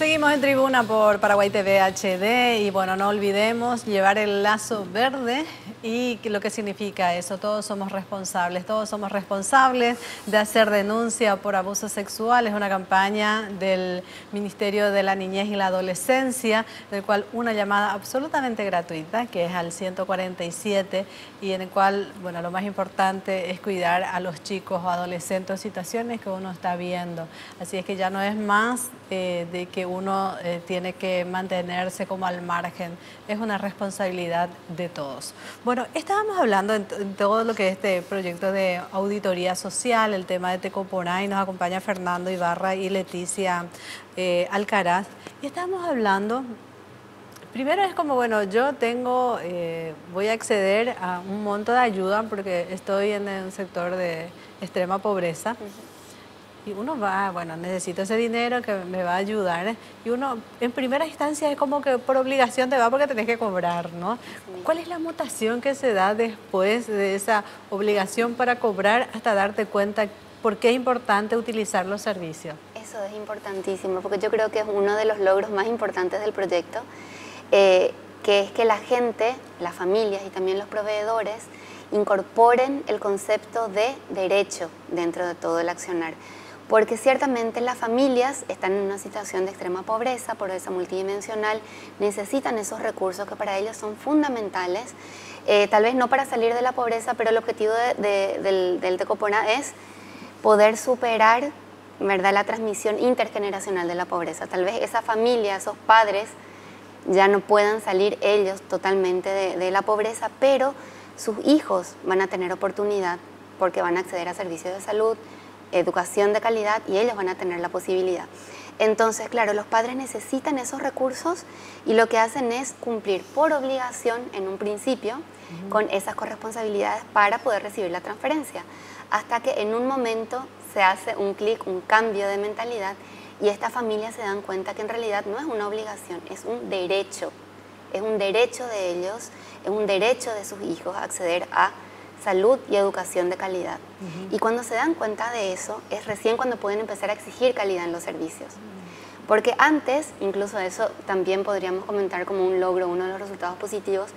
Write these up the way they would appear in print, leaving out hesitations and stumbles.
Seguimos en Tribuna por Paraguay TV HD y bueno, no olvidemos llevar el lazo verde y lo que significa eso. Todos somos responsables de hacer denuncia por abuso sexual. Es una campaña del Ministerio de la Niñez y la Adolescencia, del cual una llamada absolutamente gratuita, que es al 147, y en el cual, bueno, lo más importante es cuidar a los chicos o adolescentes en situaciones que uno está viendo. Así es que ya no es más de que uno tiene que mantenerse como al margen, es una responsabilidad de todos. Bueno, estábamos hablando en todo lo que es este proyecto de auditoría social, el tema de Tecoporá, y nos acompaña Fernando Ibarra y Leticia Alcaraz, y estábamos hablando, primero es como, bueno, yo tengo, voy a acceder a un monto de ayuda porque estoy en un sector de extrema pobreza. Y uno va, bueno, necesito ese dinero que me va a ayudar. Y uno, en primera instancia, es como que por obligación te va porque tenés que cobrar, ¿no? ¿Cuál es la mutación que se da después de esa obligación para cobrar hasta darte cuenta por qué es importante utilizar los servicios? Eso es importantísimo, porque yo creo que es uno de los logros más importantes del proyecto, que es que la gente, las familias y también los proveedores incorporen el concepto de derecho dentro de todo el accionar. Porque ciertamente las familias están en una situación de extrema pobreza multidimensional, necesitan esos recursos que para ellos son fundamentales, tal vez no para salir de la pobreza, pero el objetivo del Tecoporá es poder superar, ¿verdad?, la transmisión intergeneracional de la pobreza. Tal vez esa familia, esos padres, ya no puedan salir ellos totalmente de la pobreza, pero sus hijos van a tener oportunidad porque van a acceder a servicios de salud, educación de calidad, y ellos van a tener la posibilidad. Entonces, claro, los padres necesitan esos recursos y lo que hacen es cumplir por obligación en un principio con esas corresponsabilidades para poder recibir la transferencia, hasta que en un momento se hace un clic, un cambio de mentalidad, y estas familias se dan cuenta que en realidad no es una obligación, es un derecho de ellos, es un derecho de sus hijos a acceder a salud y educación de calidad. Y cuando se dan cuenta de eso, es recién cuando pueden empezar a exigir calidad en los servicios. Porque antes, incluso eso también podríamos comentar como un logro, uno de los resultados positivos,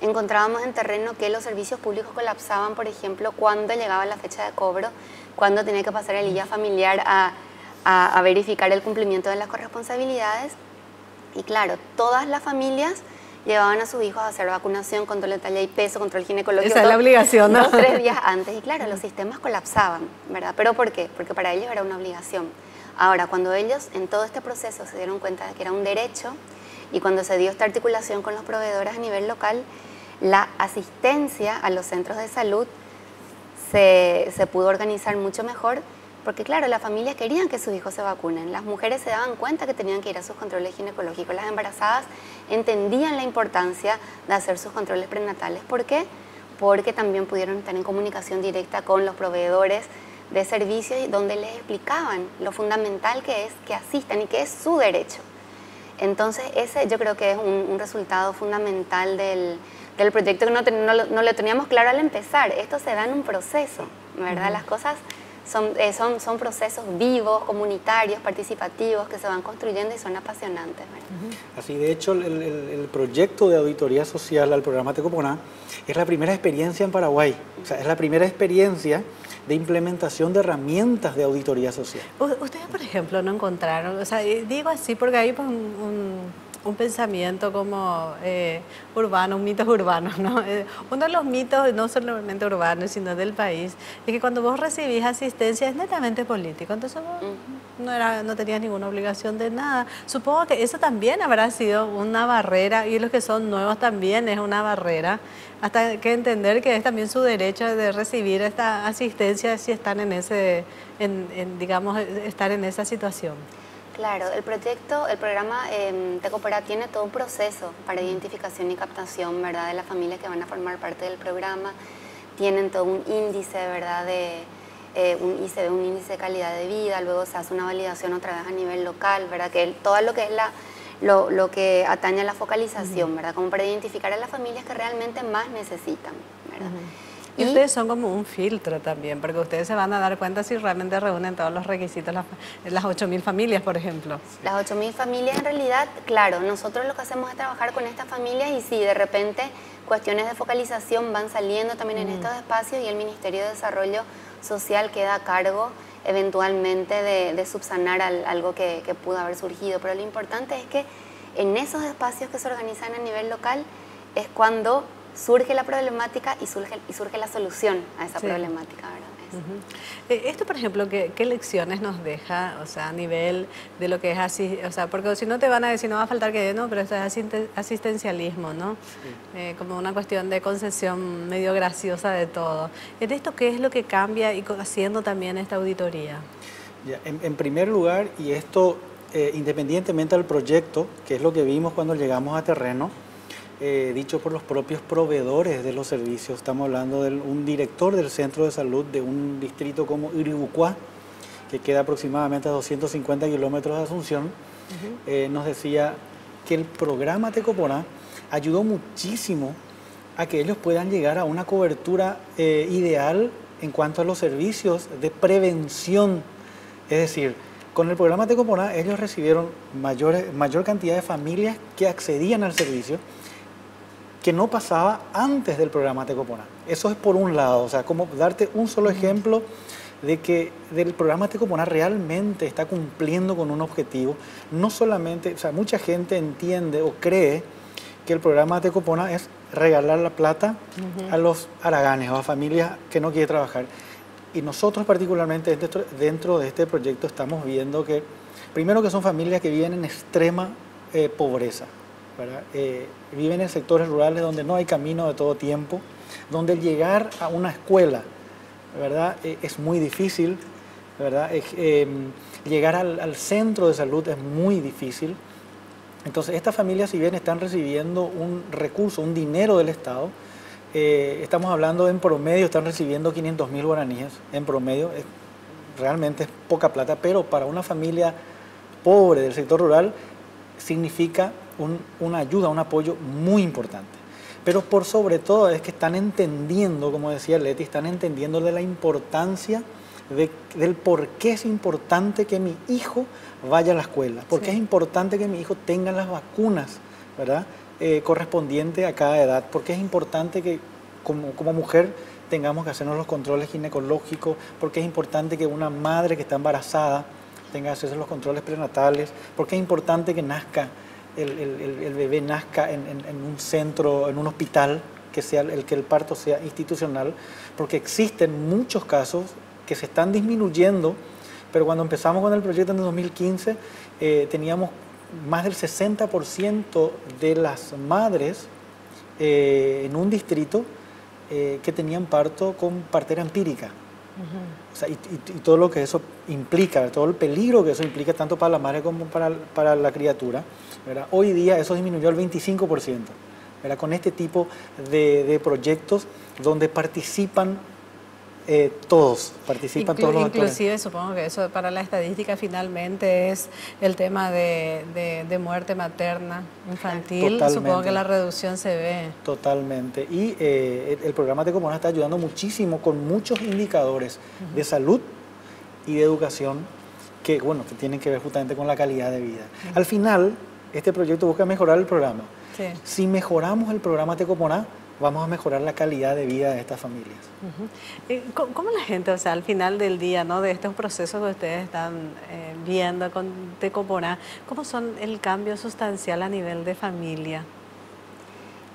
encontrábamos en terreno que los servicios públicos colapsaban, por ejemplo, cuando llegaba la fecha de cobro, cuando tenía que pasar el guía familiar a verificar el cumplimiento de las corresponsabilidades. Y claro, todas las familias llevaban a sus hijos a hacer vacunación, control de talla y peso, control ginecológico. Esa es la obligación, ¿no? 2 o 3 días antes. Y claro, los sistemas colapsaban, ¿verdad? ¿Pero por qué? Porque para ellos era una obligación. Ahora, cuando ellos en todo este proceso se dieron cuenta de que era un derecho, y cuando se dio esta articulación con los proveedores a nivel local, la asistencia a los centros de salud se pudo organizar mucho mejor, porque claro, las familias querían que sus hijos se vacunen, las mujeres se daban cuenta que tenían que ir a sus controles ginecológicos, las embarazadas entendían la importancia de hacer sus controles prenatales. ¿Por qué? Porque también pudieron estar en comunicación directa con los proveedores de servicios, donde les explicaban lo fundamental que es que asistan y que es su derecho. Entonces ese yo creo que es un resultado fundamental del proyecto, que no lo teníamos claro al empezar. Esto se da en un proceso, ¿verdad? Las cosas son procesos vivos, comunitarios, participativos, que se van construyendo y son apasionantes, ¿verdad? Así, de hecho, el proyecto de auditoría social al programa Tecoporá es la primera experiencia en Paraguay. O sea, es la primera experiencia de implementación de herramientas de auditoría social. Ustedes, por ejemplo, no encontraron, o sea, digo así porque hay pues, un pensamiento como urbano, un mito urbano, ¿no? Uno de los mitos, no solamente urbanos, sino del país, es que cuando vos recibís asistencia es netamente político, entonces vos no tenías ninguna obligación de nada. Supongo que eso también habrá sido una barrera, y los que son nuevos también es una barrera, hasta que entender que es también su derecho de recibir esta asistencia si están digamos, estar en esa situación. Claro, el programa Tecoporá tiene todo un proceso para identificación y captación, ¿verdad?, de las familias que van a formar parte del programa. Tienen todo un índice, ¿verdad?, un índice de calidad de vida. Luego se hace una validación otra vez a nivel local, ¿verdad?, que todo lo que es lo que atañe a la focalización, ¿verdad?, como para identificar a las familias que realmente más necesitan, ¿verdad? Y ustedes son como un filtro también, porque ustedes se van a dar cuenta si realmente reúnen todos los requisitos, las 8.000 familias, por ejemplo. Las 8.000 familias, en realidad, claro, nosotros lo que hacemos es trabajar con estas familias y si de repente cuestiones de focalización van saliendo también en estos espacios y el Ministerio de Desarrollo Social queda a cargo eventualmente de subsanar algo que pudo haber surgido. Pero lo importante es que en esos espacios que se organizan a nivel local es cuando surge la problemática y surge la solución a esa problemática, ¿verdad? Esto, por ejemplo, ¿qué lecciones nos deja, o sea, a nivel de lo que es así, o sea, porque si no te van a decir, no va a faltar que no, pero esto es asistencialismo, ¿no? Sí. Como una cuestión de concesión medio graciosa de todo. ¿En esto qué es lo que cambia y haciendo también esta auditoría? Ya, en primer lugar, y esto independientemente del proyecto, que es lo que vimos cuando llegamos a terreno, dicho por los propios proveedores de los servicios. Estamos hablando de un director del centro de salud de un distrito como Uribucuá, que queda aproximadamente a 250 kilómetros de Asunción, nos decía que el programa Tecoporá ayudó muchísimo a que ellos puedan llegar a una cobertura ideal en cuanto a los servicios de prevención. Es decir, con el programa Tecoporá ellos recibieron mayor cantidad de familias que accedían al servicio, que no pasaba antes del programa Tecoporá. Eso es por un lado, o sea, como darte un solo ejemplo de que del programa Tecoporá realmente está cumpliendo con un objetivo. No solamente, o sea, mucha gente entiende o cree que el programa Tecoporá es regalar la plata a los haraganes o a familias que no quieren trabajar. Y nosotros particularmente dentro de este proyecto estamos viendo que, primero que son familias que viven en extrema pobreza, ¿verdad? Viven en sectores rurales donde no hay camino de todo tiempo, donde llegar a una escuela, ¿verdad? Es muy difícil, ¿verdad? Llegar al centro de salud es muy difícil. Entonces, estas familias, si bien están recibiendo un recurso, un dinero del Estado, estamos hablando en promedio, están recibiendo 500.000 guaraníes en promedio, realmente es poca plata, pero para una familia pobre del sector rural significa una ayuda, un apoyo muy importante. Pero por sobre todo es que están entendiendo, como decía Leti, están entendiendo de la importancia del por qué es importante que mi hijo vaya a la escuela, por qué es importante que mi hijo tenga las vacunas, ¿verdad? Correspondiente a cada edad, porque es importante que como mujer tengamos que hacernos los controles ginecológicos, porque es importante que una madre que está embarazada tenga acceso a los controles prenatales, porque es importante que nazca el bebé nazca en un centro, en un hospital, que el parto sea institucional, porque existen muchos casos que se están disminuyendo, pero cuando empezamos con el proyecto en el 2015 teníamos más del 60% de las madres en un distrito que tenían parto con partera empírica. O sea, y todo lo que eso implica, todo el peligro que eso implica tanto para la madre como para la criatura, ¿verdad? Hoy día eso disminuyó al 25%, ¿verdad? Con este tipo de proyectos donde participan todos los actores. Inclusive supongo que eso para la estadística finalmente es el tema de muerte materna infantil. Totalmente. Supongo que la reducción se ve. Totalmente. Y el programa Tecoporá está ayudando muchísimo con muchos indicadores de salud y de educación que tienen que ver justamente con la calidad de vida. Al final, este proyecto busca mejorar el programa. Sí. Si mejoramos el programa Tecoporá, vamos a mejorar la calidad de vida de estas familias. ¿Cómo la gente, o sea, al final del día, ¿no?, de estos procesos que ustedes están viendo con Tecoporá, cómo son el cambio sustancial a nivel de familia?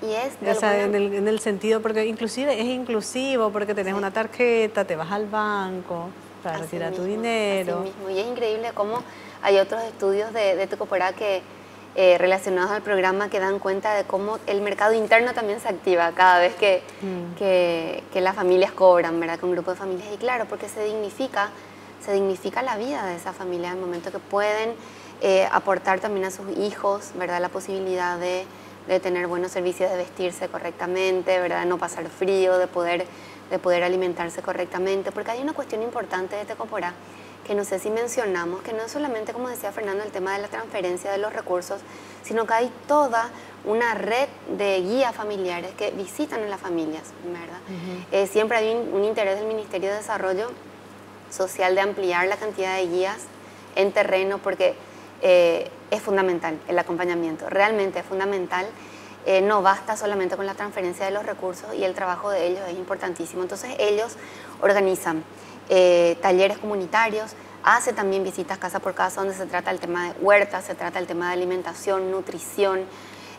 Y o sea, en el sentido, porque inclusive es inclusivo, porque tenés una tarjeta, te vas al banco para retirar tu dinero. Así mismo. Y es increíble cómo hay otros estudios de Tecoporá que relacionados al programa que dan cuenta de cómo el mercado interno también se activa cada vez que las familias cobran, ¿verdad? Con un grupo de familias. Y claro, porque se dignifica la vida de esa familia en el momento que pueden aportar también a sus hijos, ¿verdad? La posibilidad de tener buenos servicios, de vestirse correctamente, ¿verdad? De no pasar frío, de poder alimentarse correctamente. Porque hay una cuestión importante de Tecoporá, que no sé si mencionamos, que no es solamente, como decía Fernando, el tema de la transferencia de los recursos, sino que hay toda una red de guías familiares que visitan a las familias, ¿verdad? Siempre hay un interés del Ministerio de Desarrollo Social de ampliar la cantidad de guías en terreno, porque es fundamental el acompañamiento, realmente es fundamental. No basta solamente con la transferencia de los recursos, y el trabajo de ellos es importantísimo. Entonces ellos organizan talleres comunitarios, hace también visitas casa por casa donde se trata el tema de huertas, se trata el tema de alimentación, nutrición.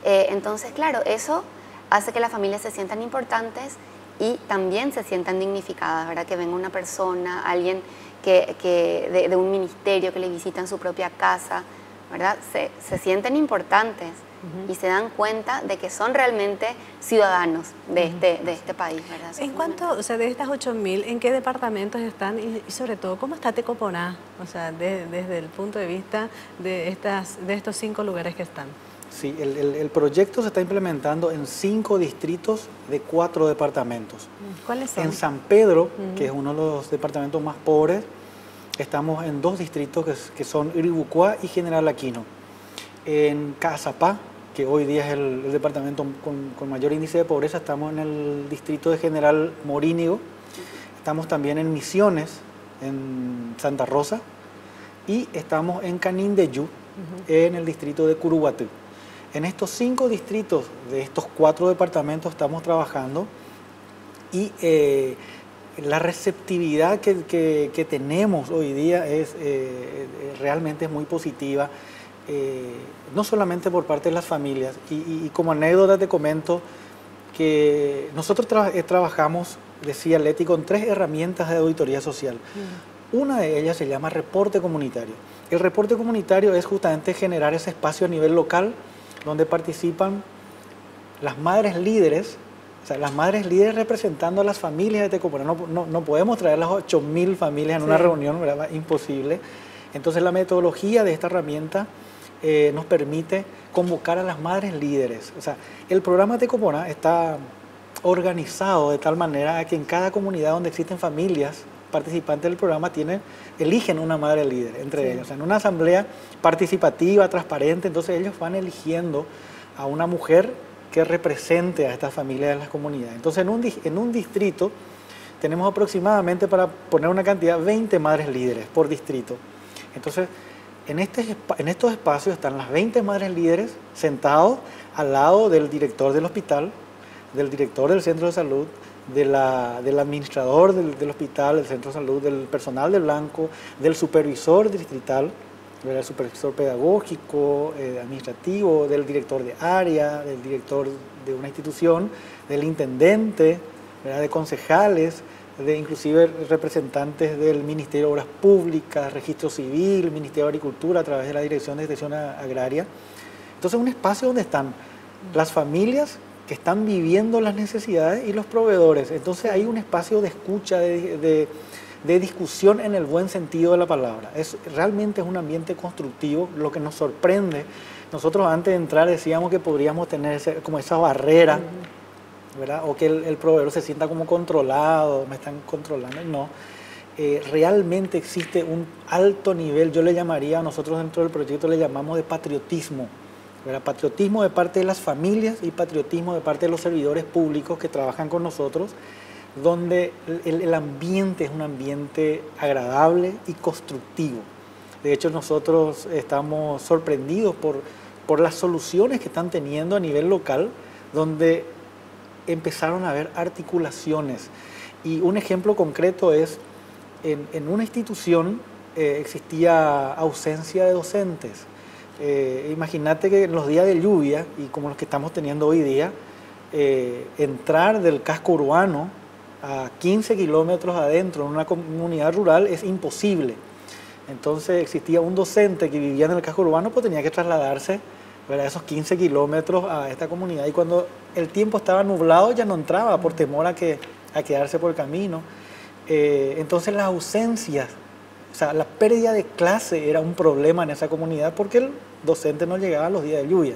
Entonces, claro, eso hace que las familias se sientan importantes y también se sientan dignificadas, ¿verdad? Que venga una persona, alguien de un ministerio que le visita en su propia casa, ¿verdad? Se sienten importantes y se dan cuenta de que son realmente ciudadanos de este país, ¿verdad? En cuanto, o sea, de estas 8.000, ¿en qué departamentos están? Y sobre todo, ¿cómo está Tecoponá? O sea, desde el punto de vista de estos 5 lugares que están. Sí, el proyecto se está implementando en 5 distritos de 4 departamentos. ¿Cuáles son? En San Pedro, que es uno de los departamentos más pobres, estamos en 2 distritos que son Iribucuá y General Aquino. En Cazapá, que hoy día es el departamento con mayor índice de pobreza, estamos en el distrito de General Morínigo. Estamos también en Misiones, en Santa Rosa, y estamos en Canindeyú, en el distrito de Curuguatú. En estos 5 distritos de estos 4 departamentos estamos trabajando, y la receptividad que tenemos hoy día realmente es muy positiva, no solamente por parte de las familias. Y como anécdota te comento que nosotros trabajamos, decía Leti, con 3 herramientas de auditoría social. Una de ellas se llama reporte comunitario. El reporte comunitario es justamente generar ese espacio a nivel local donde participan las madres líderes, o sea, las madres líderes representando a las familias de Tecoponá. No podemos traer las 8.000 familias en una reunión, ¿verdad? Imposible. Entonces la metodología de esta herramienta nos permite convocar a las madres líderes. O sea, el programa Tecoponá está organizado de tal manera que en cada comunidad donde existen familias participantes del programa eligen una madre líder entre ellos. O sea, en una asamblea participativa, transparente, entonces ellos van eligiendo a una mujer que represente a estas familias de las comunidades. Entonces en un distrito tenemos aproximadamente, para poner una cantidad, 20 madres líderes por distrito. Entonces en estos espacios están las 20 madres líderes sentados al lado del director del hospital, del director del centro de salud, del administrador del hospital, del centro de salud, del personal de blanco, del supervisor distrital, del supervisor pedagógico, administrativo, del director de área, del director de una institución, del intendente, ¿verdad? De concejales, de inclusive representantes del Ministerio de Obras Públicas, Registro Civil, Ministerio de Agricultura, a través de la Dirección de Extensión Agraria. Entonces, un espacio donde están las familias que están viviendo las necesidades y los proveedores. Entonces hay un espacio de escucha, de discusión en el buen sentido de la palabra. Realmente es un ambiente constructivo. Lo que nos sorprende, nosotros antes de entrar decíamos que podríamos tener como esa barrera, ¿verdad? O que el proveedor se sienta como controlado, me están controlando. No, realmente existe un alto nivel, yo le llamaría, nosotros dentro del proyecto le llamamos de patriotismo, ¿verdad? Patriotismo de parte de las familias y patriotismo de parte de los servidores públicos que trabajan con nosotros, donde el ambiente es un ambiente agradable y constructivo. De hecho, nosotros estamos sorprendidos por las soluciones que están teniendo a nivel local, donde empezaron a haber articulaciones. Y un ejemplo concreto es, en una institución existía ausencia de docentes. Imagínate que en los días de lluvia, y como los que estamos teniendo hoy día, entrar del casco urbano a 15 kilómetros adentro en una comunidad rural es imposible. Entonces existía un docente que vivía en el casco urbano, pues tenía que trasladarse, ¿verdad?, esos 15 kilómetros a esta comunidad, y cuando el tiempo estaba nublado ya no entraba por temor a quedarse por el camino. Entonces las ausencias, o sea, la pérdida de clase era un problema en esa comunidad porque el docente no llegaba a los días de lluvia.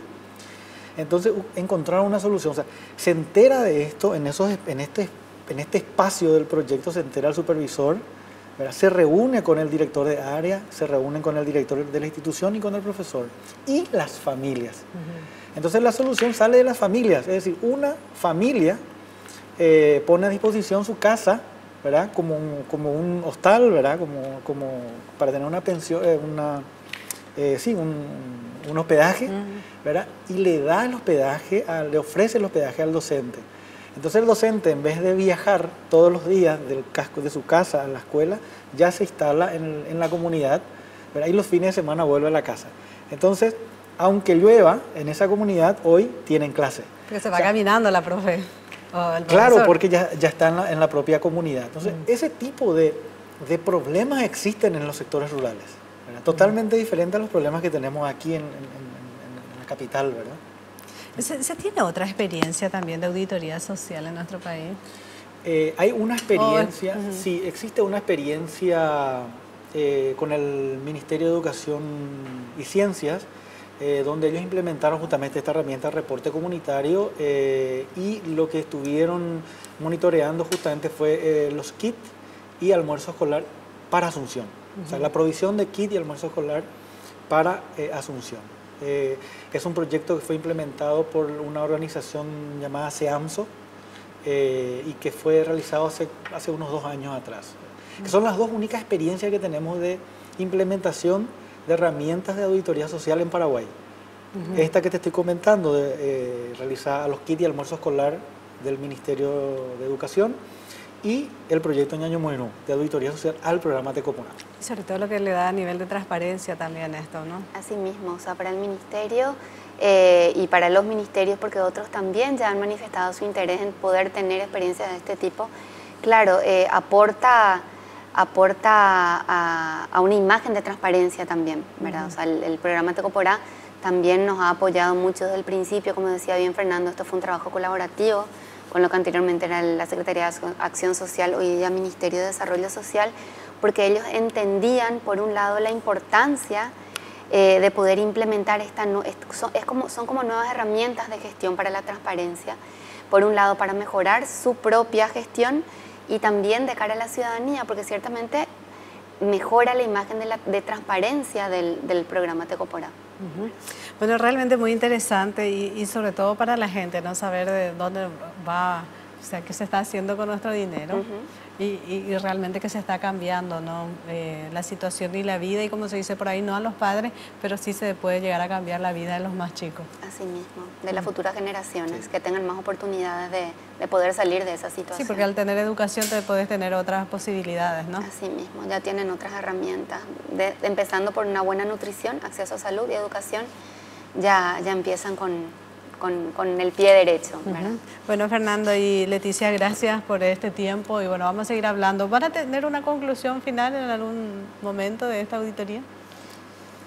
Entonces encontraron una solución. O sea, se entera de esto en este espacio del proyecto, se entera el supervisor ¿verdad? Se reúne con el director de área, se reúnen con el director de la institución y con el profesor y las familias. Entonces la solución sale de las familias, es decir, una familia pone a disposición su casa, ¿verdad? Como un hostal, ¿verdad? Como para tener una pensión, un hospedaje, ¿verdad? Y le da el hospedaje, le ofrece el hospedaje al docente. Entonces el docente, en vez de viajar todos los días de su casa a la escuela, ya se instala en la comunidad, ¿verdad? Y los fines de semana vuelve a la casa. Entonces, aunque llueva en esa comunidad, hoy tienen clase. Porque se va caminando la profe. Claro, porque ya está en la propia comunidad. Entonces, ese tipo de problemas existen en los sectores rurales, ¿verdad? Totalmente diferente a los problemas que tenemos aquí en la capital, ¿verdad? ¿Se tiene otra experiencia también de auditoría social en nuestro país? Hay una experiencia, sí, existe una experiencia con el Ministerio de Educación y Ciencias, donde ellos implementaron justamente esta herramienta de reporte comunitario y lo que estuvieron monitoreando justamente fue los kits y almuerzo escolar para Asunción. O sea, la provisión de kit y almuerzo escolar para Asunción. Es un proyecto que fue implementado por una organización llamada SEAMSO y que fue realizado hace unos 2 años atrás. Que son las 2 únicas experiencias que tenemos de implementación de herramientas de auditoría social en Paraguay. Esta que te estoy comentando, realizada a los kits y almuerzo escolar del Ministerio de Educación, y el proyecto Ñaño Moinú de auditoría social al programa Tecopona. Y sobre todo lo que le da a nivel de transparencia también esto, ¿no? Así mismo, o sea, para el ministerio y para los ministerios, porque otros también ya han manifestado su interés en poder tener experiencias de este tipo, claro, aporta a una imagen de transparencia también, ¿verdad? O sea, el programa Tecoporá también nos ha apoyado mucho desde el principio, como decía bien Fernando, esto fue un trabajo colaborativo con lo que anteriormente era la Secretaría de Acción Social, hoy día Ministerio de Desarrollo Social, porque ellos entendían, por un lado, la importancia de poder implementar son como nuevas herramientas de gestión para la transparencia, por un lado para mejorar su propia gestión y también de cara a la ciudadanía, porque ciertamente mejora la imagen de transparencia del programa Tecoporá. Bueno, realmente muy interesante y sobre todo para la gente, ¿no? Saber de dónde va, o sea, qué se está haciendo con nuestro dinero y realmente que se está cambiando, ¿no? La situación y la vida, y como se dice por ahí, no a los padres, pero sí se puede llegar a cambiar la vida de los más chicos. Así mismo, de las futuras generaciones, que tengan más oportunidades de poder salir de esa situación. Sí, porque al tener educación te puedes tener otras posibilidades, ¿no? Así mismo, ya tienen otras herramientas, empezando por una buena nutrición, acceso a salud y educación, ya empiezan con el pie derecho, ¿verdad? Bueno, Fernando y Leticia, gracias por este tiempo y bueno, vamos a seguir hablando. ¿Van a tener una conclusión final en algún momento de esta auditoría?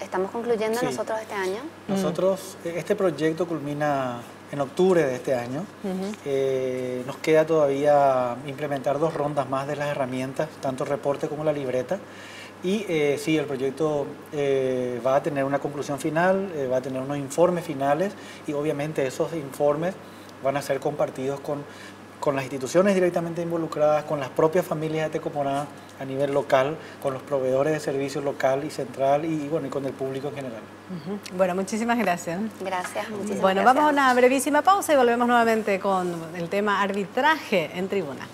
Estamos concluyendo nosotros este año. Nosotros, este proyecto culmina en octubre de este año. Nos queda todavía implementar 2 rondas más de las herramientas, tanto el reporte como la libreta. Y sí, el proyecto va a tener una conclusión final, va a tener unos informes finales y obviamente esos informes van a ser compartidos con las instituciones directamente involucradas, con las propias familias de Tecopona a nivel local, con los proveedores de servicios local y central y bueno, y con el público en general. Bueno, muchísimas gracias. Gracias, muchísimas gracias. Bueno, vamos a una brevísima pausa y volvemos nuevamente con el tema arbitraje en tribuna.